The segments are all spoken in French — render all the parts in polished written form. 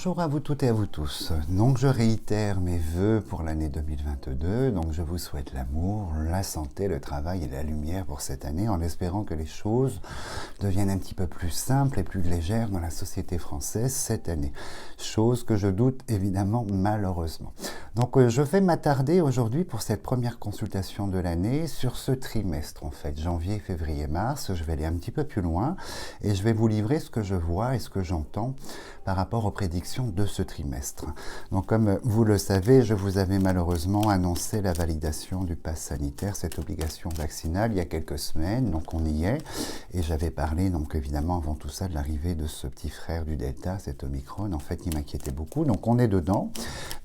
Bonjour à vous toutes et à vous tous. Donc je réitère mes vœux pour l'année 2022. Donc je vous souhaite l'amour, la santé, le travail et la lumière pour cette année en espérant que les choses deviennent un petit peu plus simples et plus légères dans la société française cette année. Chose que je doute évidemment malheureusement. Donc je vais m'attarder aujourd'hui pour cette première consultation de l'année sur ce trimestre en fait, janvier, février, mars. Je vais aller un petit peu plus loin et je vais vous livrer ce que je vois et ce que j'entends par rapport aux prédictions de ce trimestre. Donc comme vous le savez, je vous avais malheureusement annoncé la validation du pass sanitaire, cette obligation vaccinale, il y a quelques semaines, donc on y est. Et j'avais parlé donc évidemment avant tout ça de l'arrivée de ce petit frère du Delta, cet Omicron, en fait il m'inquiétait beaucoup, donc on est dedans.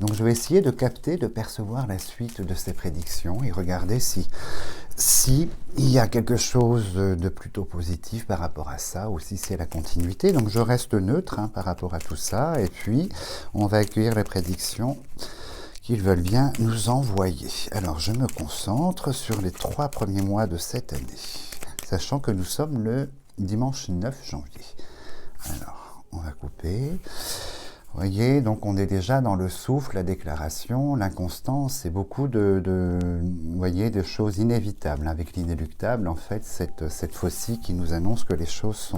Donc je vais essayer de capter, de percevoir la suite de ces prédictions et regarder si il y a quelque chose de plutôt positif par rapport à ça, ou si c'est la continuité. Donc je reste neutre par rapport à tout ça, et puis on va accueillir les prédictions qu'ils veulent bien nous envoyer. Alors je me concentre sur les 3 premiers mois de cette année, sachant que nous sommes le dimanche 9 janvier. Alors on va couper. Vous voyez, donc on est déjà dans le souffle, la déclaration, l'inconstance, et beaucoup vous voyez, de choses inévitables, avec l'inéluctable, en fait, cette fois-ci qui nous annonce que les choses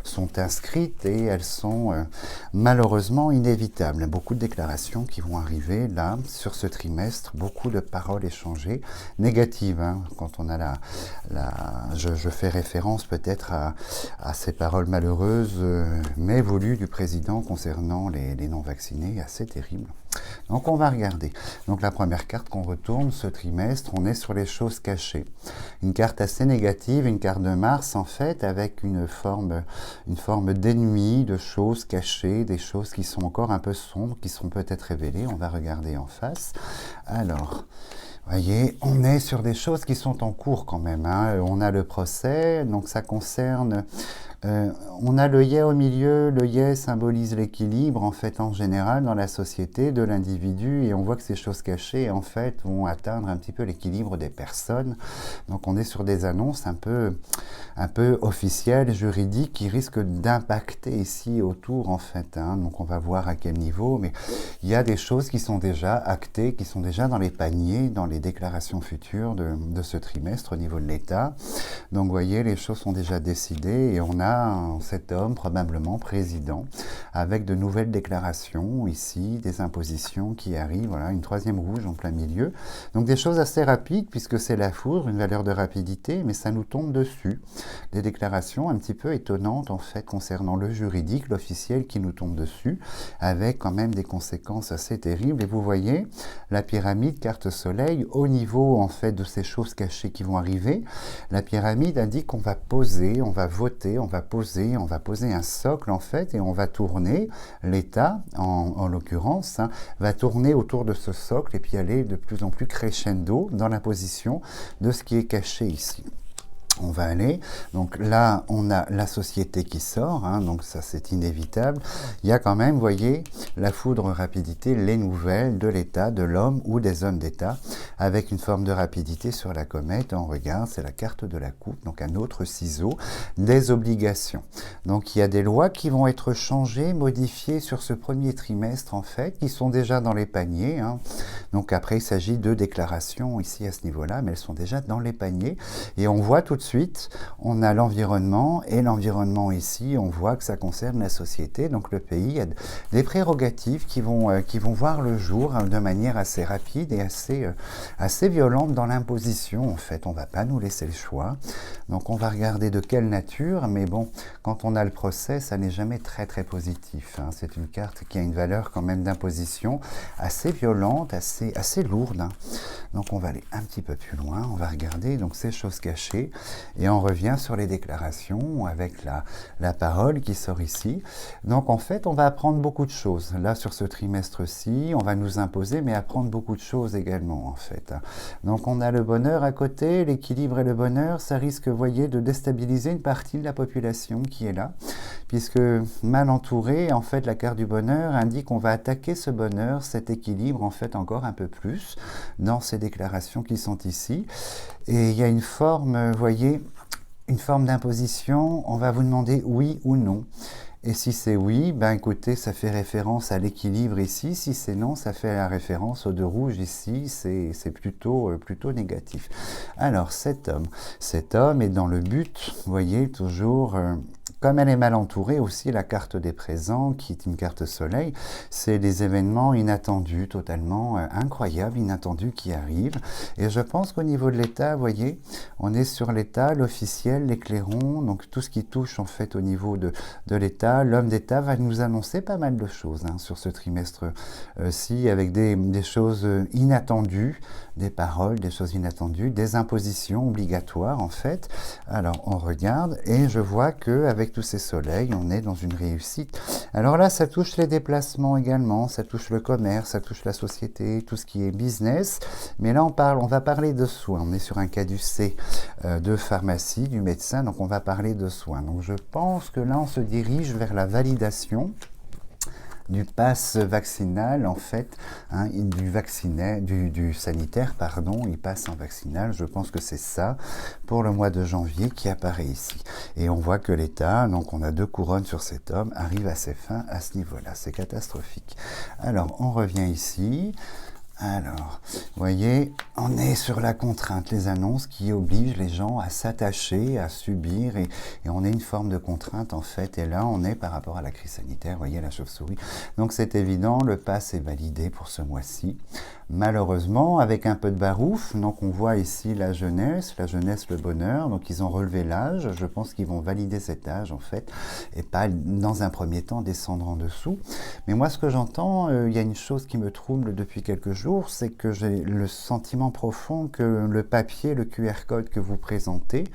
sont inscrites et elles sont malheureusement inévitables. Beaucoup de déclarations qui vont arriver là, sur ce trimestre, beaucoup de paroles échangées, négatives, quand on a je fais référence peut-être à ces paroles malheureuses, mais voulues du président concernant les non-vaccinés, assez terrible. Donc on va regarder. Donc la première carte qu'on retourne ce trimestre, on est sur les choses cachées. Une carte assez négative, une carte de Mars en fait, avec une forme d'ennui, de choses cachées, des choses qui sont encore un peu sombres, qui sont peut-être révélées. On va regarder en face. Alors, voyez, on est sur des choses qui sont en cours quand même. On a le procès, donc ça concerne... on a l'œillet au milieu, l'œillet symbolise l'équilibre en fait en général dans la société de l'individu et on voit que ces choses cachées en fait vont atteindre un petit peu l'équilibre des personnes. Donc on est sur des annonces un peu officielles, juridiques qui risquent d'impacter ici autour en fait. Donc on va voir à quel niveau, mais il y a des choses qui sont déjà actées, qui sont déjà dans les paniers, dans les déclarations futures de ce trimestre au niveau de l'État. Donc vous voyez, les choses sont déjà décidées et on a cet homme probablement président avec de nouvelles déclarations ici, des impositions qui arrivent, voilà, une 3e rouge en plein milieu. Donc des choses assez rapides puisque c'est la foudre, une valeur de rapidité, mais ça nous tombe dessus. Des déclarations un petit peu étonnantes en fait concernant le juridique, l'officiel qui nous tombe dessus, avec quand même des conséquences assez terribles. Et vous voyez la pyramide, carte soleil, au niveau en fait de ces choses cachées qui vont arriver. La pyramide indique qu'on va poser, on va voter, on va poser un socle en fait et on va tourner, l'État en l'occurrence, va tourner autour de ce socle et puis aller de plus en plus crescendo dans la position de ce qui est caché ici. On va aller, donc là on a la société qui sort, donc ça c'est inévitable. Il y a quand même, vous voyez, la foudre rapidité, les nouvelles de l'État, de l'homme ou des hommes d'État, avec une forme de rapidité sur la comète. On regarde, c'est la carte de la coupe, donc un autre ciseau, des obligations. Donc il y a des lois qui vont être changées, modifiées sur ce premier trimestre en fait, qui sont déjà dans les paniers. Donc après il s'agit de déclarations ici à ce niveau-là, mais elles sont déjà dans les paniers et on voit tout de suite, on a l'environnement, et l'environnement ici, on voit que ça concerne la société, donc le pays. Il y a des prérogatives qui vont voir le jour de manière assez rapide et assez violente dans l'imposition, en fait. On ne va pas nous laisser le choix. Donc on va regarder de quelle nature, mais bon, quand on a le procès, ça n'est jamais très très positif. C'est une carte qui a une valeur quand même d'imposition assez violente, assez lourde. Donc on va aller un petit peu plus loin, on va regarder donc ces choses cachées. Et on revient sur les déclarations avec la parole qui sort ici. Donc en fait, on va apprendre beaucoup de choses. Là, sur ce trimestre-ci, on va nous imposer, mais apprendre beaucoup de choses également, en fait. Donc on a le bonheur à côté, l'équilibre et le bonheur, ça risque, vous voyez, de déstabiliser une partie de la population qui est là, puisque mal entouré, en fait, la carte du bonheur indique qu'on va attaquer ce bonheur, cet équilibre, en fait, encore un peu plus dans ces déclarations qui sont ici. Et il y a une forme, vous voyez, une forme d'imposition, on va vous demander oui ou non. Et si c'est oui, ben écoutez, ça fait référence à l'équilibre ici. Si c'est non, ça fait la référence au 2 rouge ici. C'est plutôt négatif. Alors cet homme est dans le but, vous voyez, toujours... comme elle est mal entourée aussi, la carte des présents, qui est une carte soleil, c'est des événements inattendus, totalement incroyables, inattendus qui arrivent. Et je pense qu'au niveau de l'État, vous voyez, on est sur l'État, l'officiel, l'éclairons, donc tout ce qui touche en fait au niveau de l'État. L'homme d'État va nous annoncer pas mal de choses sur ce trimestre-ci, avec des choses inattendues, des paroles, des choses inattendues, des impositions obligatoires en fait. Alors on regarde et je vois qu'avec tous ces soleils, on est dans une réussite. Alors là, ça touche les déplacements également, ça touche le commerce, ça touche la société, tout ce qui est business. Mais là, on va parler de soins. On est sur un caducée de pharmacie, du médecin, donc on va parler de soins. Donc je pense que là, on se dirige vers la validation du pass vaccinal, en fait, du sanitaire, pardon, il passe en vaccinal. Je pense que c'est ça pour le mois de janvier qui apparaît ici. Et on voit que l'État, donc on a 2 couronnes sur cet homme, arrive à ses fins à ce niveau-là. C'est catastrophique. Alors, on revient ici. Alors, vous voyez, on est sur la contrainte, les annonces qui obligent les gens à s'attacher, à subir, et on est une forme de contrainte en fait, et là on est par rapport à la crise sanitaire, vous voyez la chauve-souris. Donc c'est évident, le pass est validé pour ce mois-ci. Malheureusement, avec un peu de barouf, donc on voit ici la jeunesse, le bonheur, donc ils ont relevé l'âge, je pense qu'ils vont valider cet âge en fait, et pas dans un premier temps descendre en dessous. Mais moi ce que j'entends, il y a une chose qui me trouble depuis quelques jours, c'est que j'ai le sentiment profond que le papier, le QR code que vous présentez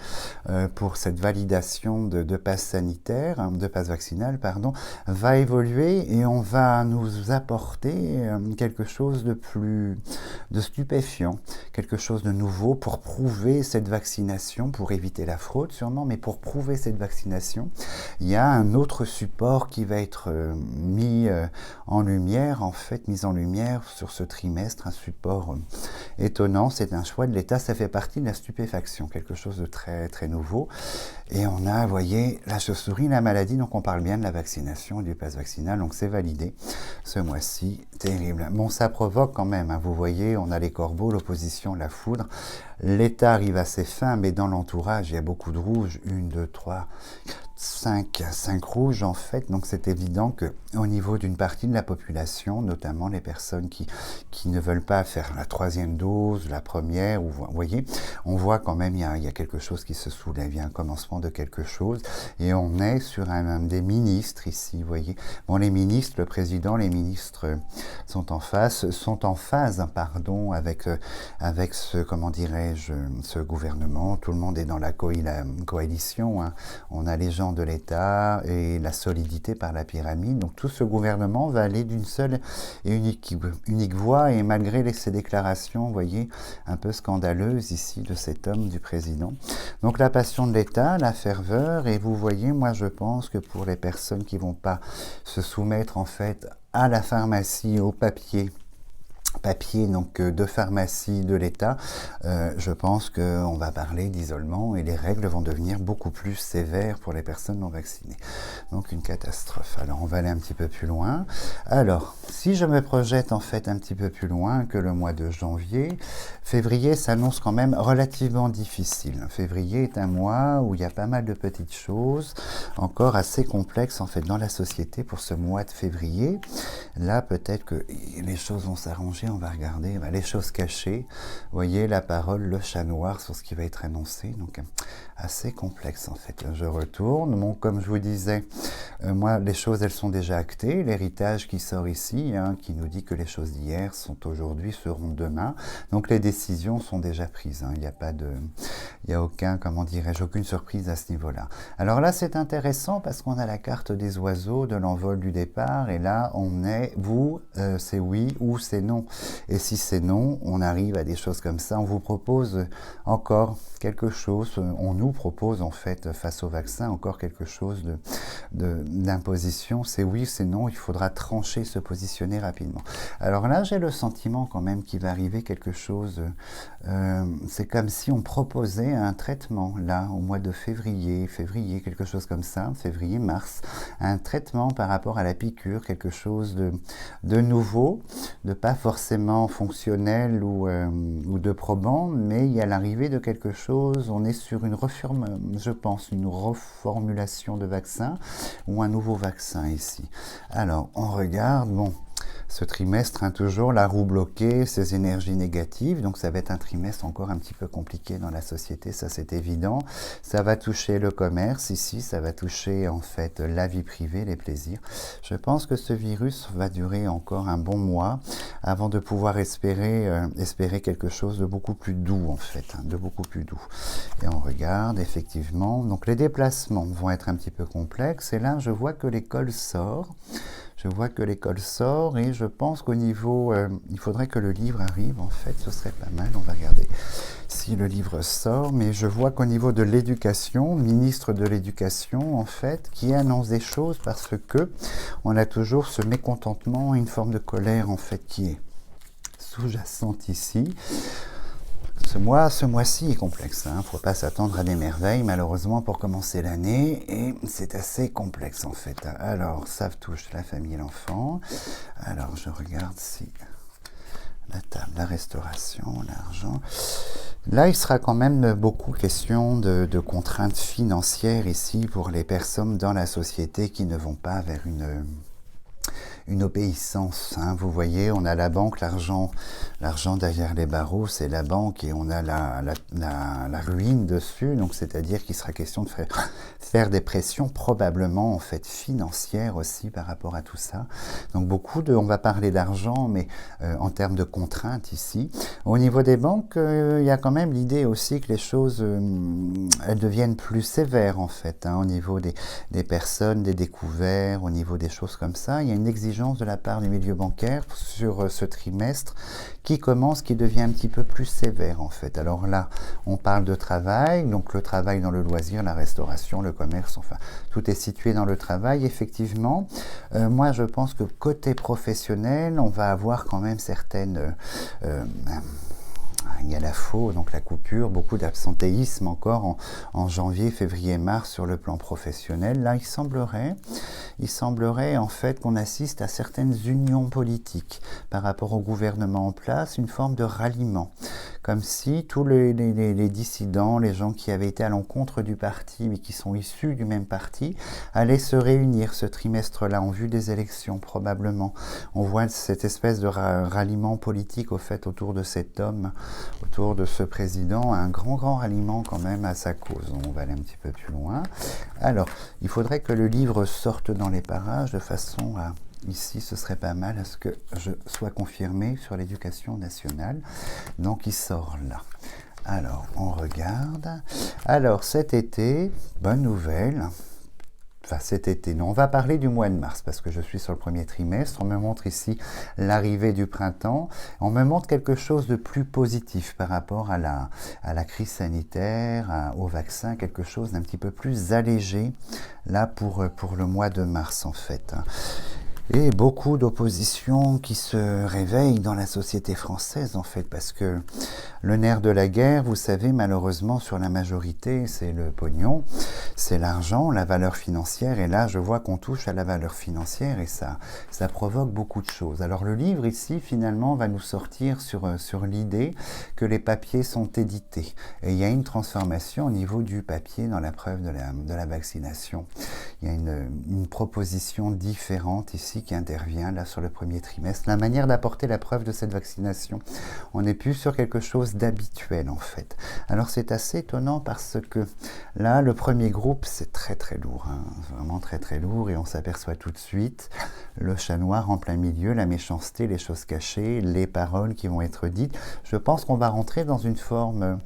pour cette validation de passe sanitaire, de passe vaccinal, pardon, va évoluer et on va nous apporter quelque chose de stupéfiant, quelque chose de nouveau pour prouver cette vaccination, pour éviter la fraude sûrement, mais pour prouver cette vaccination, il y a un autre support qui va être mis en lumière sur ce trimestre, un support étonnant, c'est un choix de l'État, ça fait partie de la stupéfaction, quelque chose de très, très nouveau. Et on a, vous voyez, la chauve-souris, la maladie, donc on parle bien de la vaccination et du pass vaccinal, donc c'est validé ce mois-ci, terrible. Bon, ça provoque quand même, vous voyez, on a les corbeaux, l'opposition, la foudre, l'État arrive à ses fins, mais dans l'entourage, il y a beaucoup de rouges, 1, 2, 3, 5 rouges en fait, donc c'est évident qu'au niveau d'une partie de la population, notamment les personnes qui ne veulent pas faire la 3e dose, la première, ou, vous voyez, on voit quand même il y a quelque chose qui se soulève, il y a un commencement de quelque chose, et on est sur des ministres ici, vous voyez. Bon, les ministres, le président, les ministres sont en phase, avec ce, comment dirais-je, ce gouvernement, tout le monde est dans la coalition, on a les gens de l'État et la solidité par la pyramide. Donc tout ce gouvernement va aller d'une seule et unique voie, et malgré ces déclarations, vous voyez, un peu scandaleuses ici de cet homme, du président. Donc la passion de l'État, la ferveur, et vous voyez, moi je pense que pour les personnes qui ne vont pas se soumettre en fait à la pharmacie, au papier donc de pharmacie de l'État, je pense qu'on va parler d'isolement et les règles vont devenir beaucoup plus sévères pour les personnes non vaccinées. Donc une catastrophe. Alors on va aller un petit peu plus loin. Alors, si je me projette en fait un petit peu plus loin que le mois de janvier, février s'annonce quand même relativement difficile. Février est un mois où il y a pas mal de petites choses, encore assez complexes en fait dans la société pour ce mois de février. Là, peut-être que les choses vont s'arranger. On va regarder les choses cachées. Vous voyez la parole, le chat noir sur ce qui va être annoncé. Donc assez complexe en fait. Je retourne. Bon, comme je vous disais, moi les choses elles sont déjà actées. L'héritage qui sort ici, qui nous dit que les choses d'hier sont aujourd'hui, seront demain. Donc les décisions sont déjà prises. Il n'y a aucune surprise à ce niveau-là. Alors là c'est intéressant parce qu'on a la carte des oiseaux, de l'envol du départ, et là on est, c'est oui ou c'est non. Et si c'est non, on arrive à des choses comme ça. On vous propose encore quelque chose, on nous propose en fait face au vaccin encore quelque chose d'imposition, c'est oui, c'est non, il faudra trancher, se positionner rapidement. Alors là, j'ai le sentiment quand même qu'il va arriver quelque chose, c'est comme si on proposait un traitement, là, au mois de février, quelque chose comme ça, février, mars, un traitement par rapport à la piqûre, quelque chose de nouveau, de pas forcément fonctionnel ou de probant, mais il y a l'arrivée de quelque chose, on est sur une je pense, une reformulation de vaccin ou un nouveau vaccin ici. Alors, on regarde, bon, ce trimestre, toujours la roue bloquée, ces énergies négatives, donc ça va être un trimestre encore un petit peu compliqué dans la société, ça c'est évident. Ça va toucher le commerce ici, ça va toucher en fait la vie privée, les plaisirs. Je pense que ce virus va durer encore un bon mois avant de pouvoir espérer quelque chose de beaucoup plus doux en fait, de beaucoup plus doux. Et on regarde effectivement, donc les déplacements vont être un petit peu complexes, et là je vois que l'école sort. Je vois que l'école sort et je pense qu'au niveau, il faudrait que le livre arrive, en fait, ce serait pas mal, on va regarder si le livre sort, mais je vois qu'au niveau de l'éducation, ministre de l'éducation, en fait, qui annonce des choses parce que on a toujours ce mécontentement, une forme de colère, en fait, qui est sous-jacente ici. Ce mois-ci est complexe, il ne faut pas s'attendre à des merveilles malheureusement pour commencer l'année, et c'est assez complexe en fait. Alors ça touche la famille et l'enfant. Alors je regarde si la table, la restauration, l'argent. Là il sera quand même beaucoup question de contraintes financières ici pour les personnes dans la société qui ne vont pas vers une obéissance. Vous voyez, on a la banque, l'argent derrière les barreaux, c'est la banque, et on a la ruine dessus, donc c'est-à-dire qu'il sera question de faire des pressions probablement en fait financières aussi par rapport à tout ça. Donc on va parler d'argent, mais en termes de contraintes ici. Au niveau des banques, il y a quand même l'idée aussi que les choses elles deviennent plus sévères en fait, au niveau des personnes, des découverts, au niveau des choses comme ça. Il y a une exigence de la part du milieu bancaire sur ce trimestre qui devient un petit peu plus sévère en fait. Alors là, on parle de travail, donc le travail dans le loisir, la restauration, le commerce, enfin, tout est situé dans le travail, effectivement. Moi, je pense que côté professionnel, on va avoir quand même certaines... il y a la faux, donc la coupure, beaucoup d'absentéisme encore en janvier, février, mars sur le plan professionnel. Là, il semblerait en fait qu'on assiste à certaines unions politiques par rapport au gouvernement en place, une forme de ralliement. Comme si tous les dissidents, les gens qui avaient été à l'encontre du parti, mais qui sont issus du même parti, allaient se réunir ce trimestre-là en vue des élections, probablement. On voit cette espèce de ralliement politique au fait autour de cet homme, autour de ce président, un grand ralliement quand même à sa cause. On va aller un petit peu plus loin. Alors, il faudrait que le livre sorte dans les parages de façon à... Ici, ce serait pas mal à ce que je sois confirmé sur l'éducation nationale. Donc, il sort là. Alors, on regarde. Alors, cet été, bonne nouvelle. Enfin, cet été, non, on va parler du mois de mars parce que je suis sur le premier trimestre. On me montre ici l'arrivée du printemps. On me montre quelque chose de plus positif par rapport à la crise sanitaire, au vaccin, quelque chose d'un petit peu plus allégé là pour le mois de mars en fait. Et beaucoup d'oppositions qui se réveillent dans la société française en fait, parce que le nerf de la guerre, vous savez, malheureusement sur la majorité, c'est le pognon, c'est l'argent, la valeur financière, et là je vois qu'on touche à la valeur financière et ça provoque beaucoup de choses. Alors le livre ici finalement va nous sortir sur l'idée que les papiers sont édités, et il y a une transformation au niveau du papier dans la preuve de la vaccination. Il y a une proposition différente ici qui intervient là sur le premier trimestre, la manière d'apporter la preuve de cette vaccination. On n'est plus sur quelque chose d'habituel en fait. Alors c'est assez étonnant parce que là le premier groupe c'est très lourd, vraiment très lourd, et on s'aperçoit tout de suite le chat noir en plein milieu, la méchanceté, les choses cachées, les paroles qui vont être dites. Je pense qu'on va rentrer dans une forme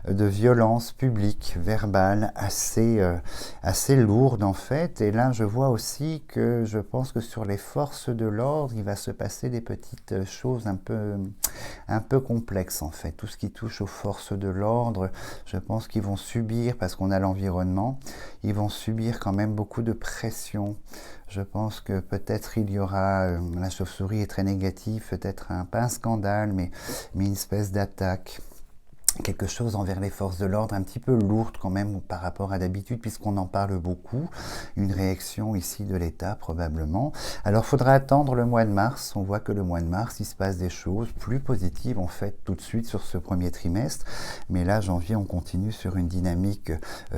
de violence publique, verbale, assez lourde en fait, et là je vois aussi que je pense que sur les les forces de l'ordre, il va se passer des petites choses un peu complexes en fait. Tout ce qui touche aux forces de l'ordre, je pense qu'ils vont subir, parce qu'on a l'environnement, ils vont subir quand même beaucoup de pression. Je pense que peut-être il y aura, la chauve-souris est très négative, peut-être pas un scandale, mais une espèce d'attaque. Quelque chose envers les forces de l'ordre, un petit peu lourde quand même par rapport à d'habitude, puisqu'on en parle beaucoup. Une réaction ici de l'État, probablement. Alors, il faudra attendre le mois de mars. On voit que le mois de mars, il se passe des choses plus positives, en fait, tout de suite sur ce premier trimestre. Mais là, janvier, on continue sur une dynamique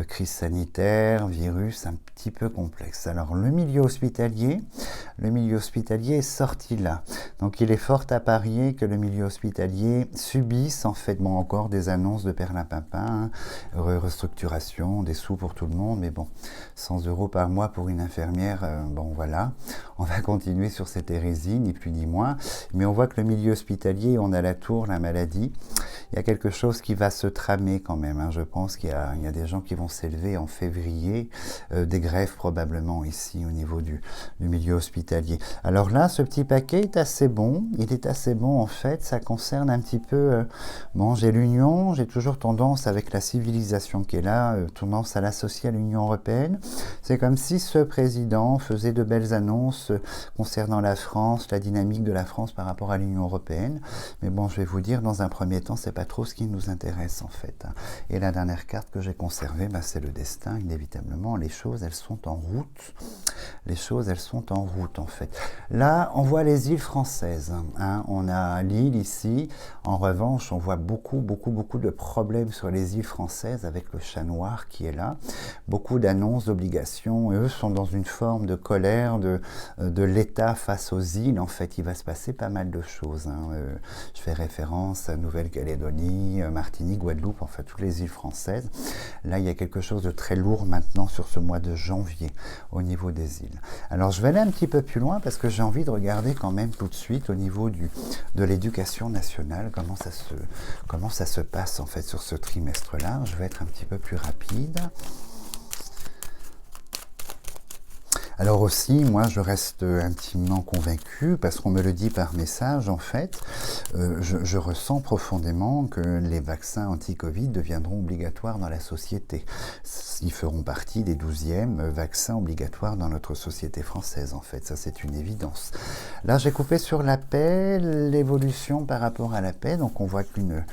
crise sanitaire, virus, un petit peu complexe. Alors, le milieu hospitalier est sorti là. Donc, il est fort à parier que le milieu hospitalier subisse, en fait, bon, encore des annonces de perlimpinpin, restructuration, des sous pour tout le monde, mais bon, 100 € par mois pour une infirmière, bon voilà, on va continuer sur cette hérésie, ni plus ni moins, mais on voit que le milieu hospitalier, on a la tour, la maladie, il y a quelque chose qui va se tramer quand même, hein. Je pense qu'il y a des gens qui vont s'élever en février, des grèves probablement ici au niveau du milieu hospitalier. Alors là, ce petit paquet est assez bon, il est assez bon en fait, ça concerne un petit peu, bon, j'ai l'Union, j'ai toujours tendance avec la civilisation qui est là, tendance à l'associer à l'Union européenne. C'est comme si ce président faisait de belles annonces concernant la France, la dynamique de la France par rapport à l'Union européenne. Mais bon, je vais vous dire, dans un premier temps, c'est pas trop ce qui nous intéresse en fait. Et la dernière carte que j'ai conservée, bah, c'est le destin, inévitablement. Les choses, elles sont en route. Les choses, elles sont en route en fait. Là, on voit les îles françaises. Hein. On a l'île ici. En revanche, on voit beaucoup de problèmes sur les îles françaises avec le chat noir qui est là. Beaucoup d'annonces, d'obligations. Eux sont dans une forme de colère de l'État face aux îles. En fait, il va se passer pas mal de choses. Hein. Je fais référence à Nouvelle-Calédonie, Martinique, Guadeloupe, enfin toutes les îles françaises. Là, il y a quelque chose de très lourd maintenant sur ce mois de janvier au niveau des îles. Alors, je vais aller un petit peu plus loin parce que j'ai envie de regarder quand même tout de suite au niveau de l'éducation nationale, comment ça se passe en fait sur ce trimestre-là. Je vais être un petit peu plus rapide. Alors aussi, moi, je reste intimement convaincu, parce qu'on me le dit par message, en fait, je ressens profondément que les vaccins anti-Covid deviendront obligatoires dans la société. Ils feront partie des 12e vaccins obligatoires dans notre société française, en fait. Ça, c'est une évidence. Là, j'ai coupé sur la paix, l'évolution par rapport à la paix. Donc, on voit qu'une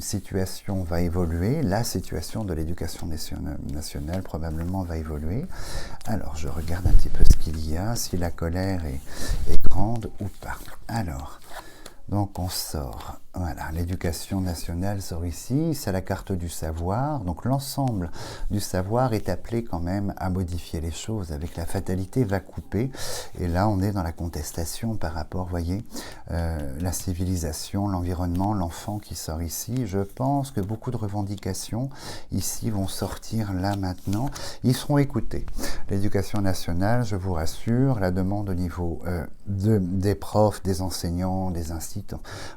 situation va évoluer. La situation de l'éducation nationale, probablement, va évoluer. Alors, je regarde un petit peu ce qu'il y a, si la colère est grande ou pas. Alors, donc on sort, voilà, l'éducation nationale sort ici, c'est la carte du savoir, donc l'ensemble du savoir est appelé quand même à modifier les choses, avec la fatalité va couper, et là on est dans la contestation par rapport, voyez, la civilisation, l'environnement, l'enfant qui sort ici. Je pense que beaucoup de revendications ici vont sortir là maintenant, ils seront écoutés. L'éducation nationale, je vous rassure, la demande au niveau des profs, des enseignants, des instituts,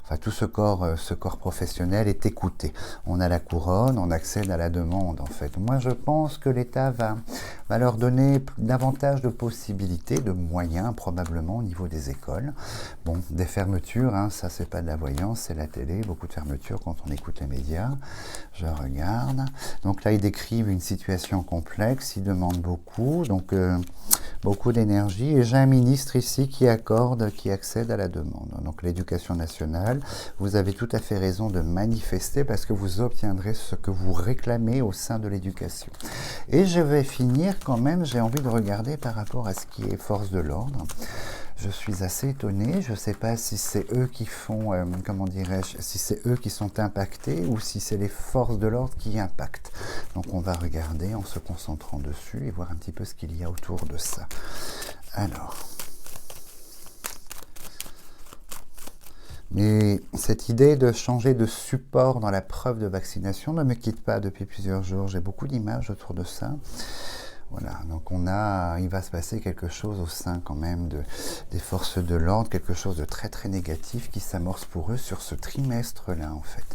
enfin tout ce corps professionnel est écouté. On a la couronne, on accède à la demande en fait. Moi je pense que l'État va leur donner davantage de possibilités, de moyens probablement au niveau des écoles. Bon, des fermetures, hein, ça c'est pas de la voyance, c'est la télé, beaucoup de fermetures quand on écoute les médias. Je regarde. Donc là ils décrivent une situation complexe, ils demandent beaucoup, donc beaucoup d'énergie, et j'ai un ministre ici qui accède à la demande. Donc l'éducation nationale, vous avez tout à fait raison de manifester parce que vous obtiendrez ce que vous réclamez au sein de l'éducation. Et je vais finir quand même, j'ai envie de regarder par rapport à ce qui est force de l'ordre. Je suis assez étonné, je ne sais pas si c'est eux qui font, comment dirais-je, si c'est eux qui sont impactés ou si c'est les forces de l'ordre qui impactent. Donc on va regarder en se concentrant dessus et voir un petit peu ce qu'il y a autour de ça. Alors, mais cette idée de changer de support dans la preuve de vaccination ne me quitte pas depuis plusieurs jours. J'ai beaucoup d'images autour de ça. Voilà, donc il va se passer quelque chose au sein quand même des forces de l'ordre, quelque chose de très très négatif qui s'amorce pour eux sur ce trimestre-là en fait.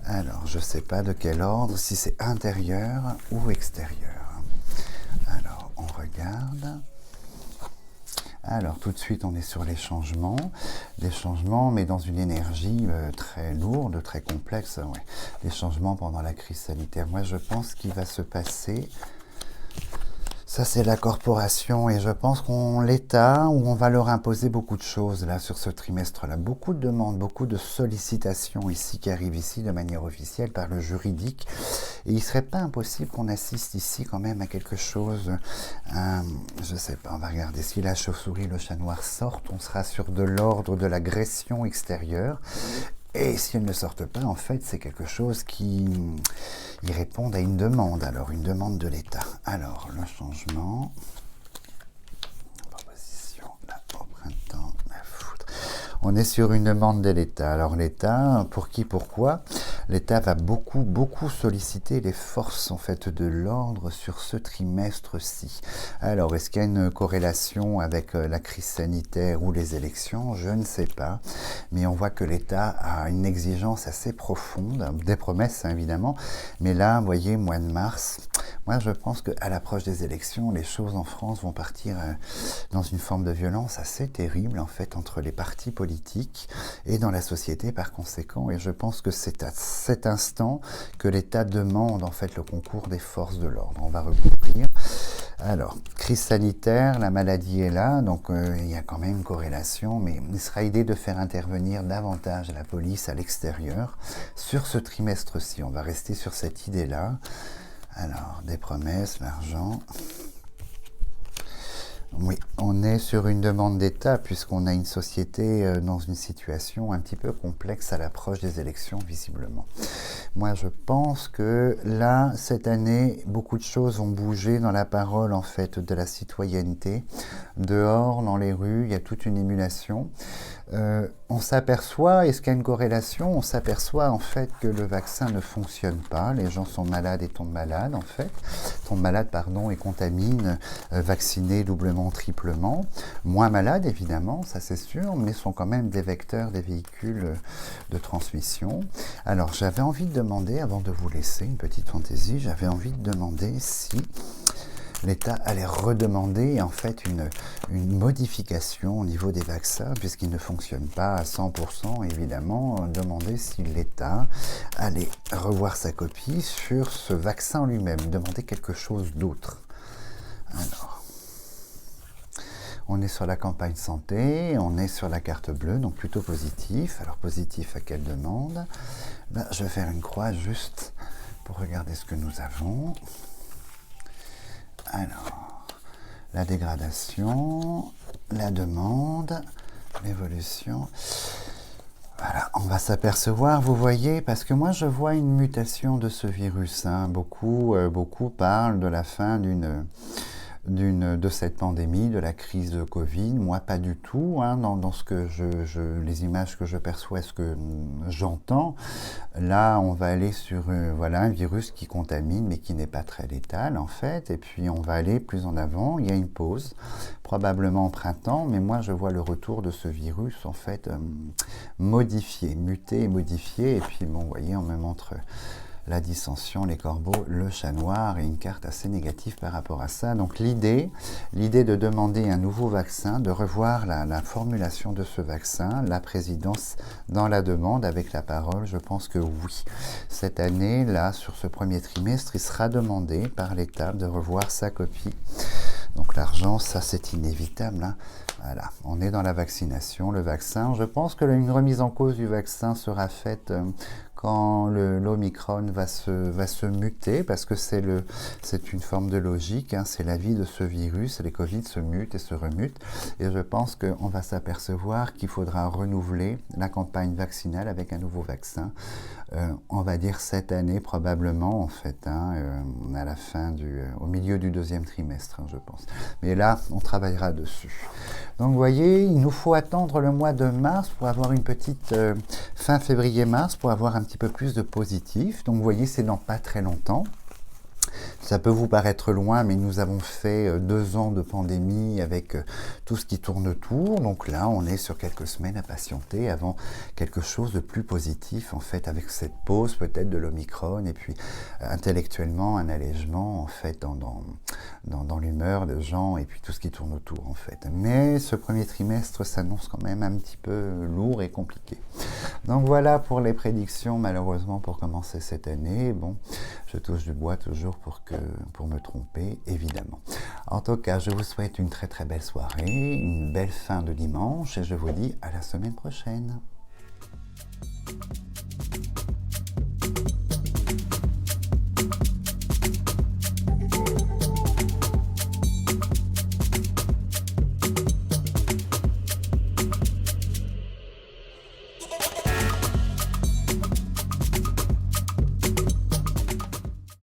Alors, je ne sais pas de quel ordre, si c'est intérieur ou extérieur. Alors, on regarde. Alors tout de suite on est sur les changements, mais dans une énergie très lourde, très complexe, ouais. Les changements pendant la crise sanitaire. Moi je pense qu'il va se passer, ça c'est la corporation, et je pense qu'on l'État, où on va leur imposer beaucoup de choses là sur ce trimestre-là, beaucoup de demandes, beaucoup de sollicitations ici qui arrivent ici de manière officielle par le juridique, et il ne serait pas impossible qu'on assiste ici quand même à quelque chose, je sais pas, on va regarder, si la chauve-souris, le chat noir sortent, on sera sur de l'ordre de l'agression extérieure. Et si elles ne sortent pas, en fait, c'est quelque chose qui y répond à une demande, alors une demande de l'État. Alors, le changement, proposition, là, au printemps, la foudre. On est sur une demande de l'État. Alors l'État, pour qui, pourquoi? L'État va beaucoup solliciter les forces en fait de l'ordre sur ce trimestre-ci. Alors, est-ce qu'il y a une corrélation avec la crise sanitaire ou les élections? Je ne sais pas. Mais on voit que l'État a une exigence assez profonde, des promesses hein, évidemment. Mais là, vous voyez, mois de mars, moi je pense qu'à l'approche des élections, les choses en France vont partir dans une forme de violence assez terrible en fait entre les partis politiques et dans la société par conséquent. Et je pense que c'est à cet instant que l'État demande en fait le concours des forces de l'ordre. On va recouvrir. Alors, crise sanitaire, la maladie est là, donc il y a quand même une corrélation, mais il sera idée de faire intervenir davantage la police à l'extérieur sur ce trimestre-ci. On va rester sur cette idée-là. Alors, des promesses, l'argent. Oui, on est sur une demande d'État puisqu'on a une société dans une situation un petit peu complexe à l'approche des élections, visiblement. Moi, je pense que là, cette année, beaucoup de choses ont bougé dans la parole en fait de la citoyenneté. Dehors, dans les rues, il y a toute une émulation. On s'aperçoit, est-ce qu'il y a une corrélation? On s'aperçoit en fait que le vaccin ne fonctionne pas. Les gens sont malades et tombent malades en fait. Tombent malades, pardon, et contaminent, vaccinés doublement, triplement. Moins malades évidemment, ça c'est sûr, mais sont quand même des vecteurs, des véhicules de transmission. Alors j'avais envie de demander, avant de vous laisser une petite fantaisie, j'avais envie de demander si l'État allait redemander en fait une modification au niveau des vaccins, puisqu'ils ne fonctionnent pas à 100%, évidemment, demander si l'État allait revoir sa copie sur ce vaccin lui-même, demander quelque chose d'autre. Alors, on est sur la campagne santé, on est sur la carte bleue, donc plutôt positif. Alors positif à quelle demande? Là, je vais faire une croix juste pour regarder ce que nous avons. Alors, la dégradation, la demande, l'évolution. Voilà, on va s'apercevoir, vous voyez, parce que moi je vois une mutation de ce virus. Hein. Beaucoup parlent de la fin de cette pandémie, de la crise de Covid. Moi, pas du tout. Hein, dans ce que les images que je perçois, ce que j'entends, là, on va aller sur voilà, un virus qui contamine, mais qui n'est pas très létal, en fait. Et puis, on va aller plus en avant. Il y a une pause, probablement au printemps, mais moi, je vois le retour de ce virus, en fait, modifié, muté et modifié. Et puis, bon, vous voyez, on me montre la dissension, les corbeaux, le chat noir et une carte assez négative par rapport à ça. Donc l'idée de demander un nouveau vaccin, de revoir la formulation de ce vaccin, la présidence dans la demande avec la parole, je pense que oui. Cette année, là, sur ce premier trimestre, il sera demandé par l'État de revoir sa copie. Donc l'argent, ça c'est inévitable. Hein. Voilà, on est dans la vaccination, le vaccin. Je pense que une remise en cause du vaccin sera faite quand l'Omicron va se muter, parce que c'est une forme de logique, hein, c'est la vie de ce virus, les Covid se mutent et se remutent, et je pense qu'on va s'apercevoir qu'il faudra renouveler la campagne vaccinale avec un nouveau vaccin, on va dire cette année probablement, en fait, hein, à la fin au milieu du deuxième trimestre, hein, je pense. Mais là, on travaillera dessus. Donc vous voyez, il nous faut attendre le mois de mars pour avoir une petite fin février-mars, pour avoir un petit peu plus de positif. Donc vous voyez, c'est dans pas très longtemps. Ça peut vous paraître loin, mais nous avons fait 2 ans de pandémie avec tout ce qui tourne autour. Donc là, on est sur quelques semaines à patienter avant quelque chose de plus positif, en fait, avec cette pause peut-être de l'Omicron, et puis intellectuellement, un allègement, en fait, dans l'humeur de gens et puis tout ce qui tourne autour en fait. Mais ce premier trimestre s'annonce quand même un petit peu lourd et compliqué. Donc voilà pour les prédictions, malheureusement pour commencer cette année. Bon, je touche du bois toujours pour me tromper, évidemment. En tout cas, je vous souhaite une très très belle soirée, une belle fin de dimanche et je vous dis à la semaine prochaine.